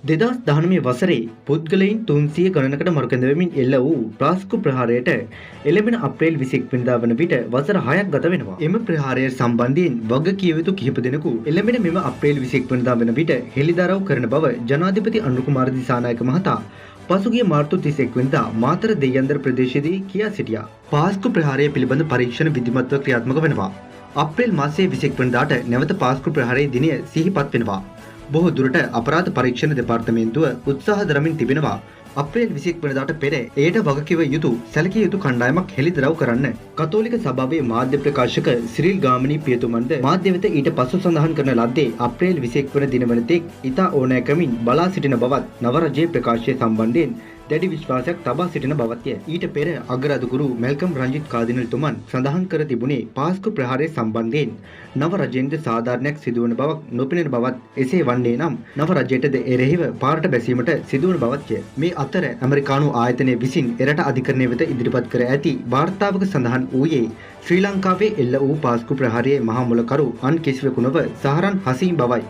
2019 වසරේ පුද්ගලයින් 300 ගණනකට මරුකැඳවමින් එල්ල වූ ප්‍රාස්කු ප්‍රහාරයට එළඹෙන අප්‍රේල් 21 වෙනිදා වන විට වසර 6ක් ගත වෙනවා. එම ප්‍රහාරය සම්බන්ධයෙන් වගකිය යුතු කිහිප දෙනෙකු එළඹෙන මෙම අප්‍රේල් 21 වෙනිදා වන විට හෙළිදරව් කරන බව ජනාධිපති අනුර කුමාර දිසානායක මහතා පසුගිය මාර්තු 31 වෙනිදා මාතර දෙයන්දර ප්‍රදේශයේදී කියා සිටියා. පාස්කු ප්‍රහාරය පිළිබඳ පරීක්ෂණ විධිමත්ව ක්‍රියාත්මක වෙනවා. අප්‍රේල් මාසයේ 21 වෙනිදාට නැවත පාස්කු ප්‍රහාරයේ දිනය සිහිපත් වෙනවා. බොහෝ දුරට අපරාධ පරීක්ෂණ දෙපාර්තමේන්තුව උත්සාහ දරමින් තිබෙනවා අප්‍රේල් 21 වෙනිදාට පෙර එයට වගකිව යුතු සැලකිය යුතු කණ්ඩායමක් හෙළිදරව් කරන්න. කතෝලික සභාවේ මාධ්‍ය ප්‍රකාශක සිරිල් ගාමිණී පියතුමන්ද මාධ්‍ය වෙත ඊට පසු සඳහන් කරන ලද්දේ අප්‍රේල් 21 වන දින වන තෙක් ඉතා ඕනෑකමින් බලා සිටින බවත් නව රජයේ ප්‍රකාශය සම්බන්ධයෙන් දැඩි විශ්වාසයක් තබා සිටින බවත්ය. ඊට පෙර අගරාධිකරු මැල්කම් රංජිත් කාදිනල්තුමන් සඳහන් කර තිබුණේ පාස්කු ප්‍රහාරය සම්බන්ධයෙන් නව රජයෙන්ද සාධාරණයක් සිදුවන බවක් නොපෙනෙන බවත් එසේ වන්නේ නම් නව රජයටද එරෙහිව පාරට බැසීමට සිදුවන බවත්ය. මේ අතර ඇමරිකානු ආයතනය විසින් එරට අධිකරණය වෙත ඉදිරිපත් කර ඇති වාර්තාවක සඳහන් වූයේ ශ්‍රී ලංකාවේ එල්ල වූ පාස්කු ප්‍රහාරයේ මහා මුලකරු අන් කිසිවෙකු නොව සහරන් හසීම් බවයි.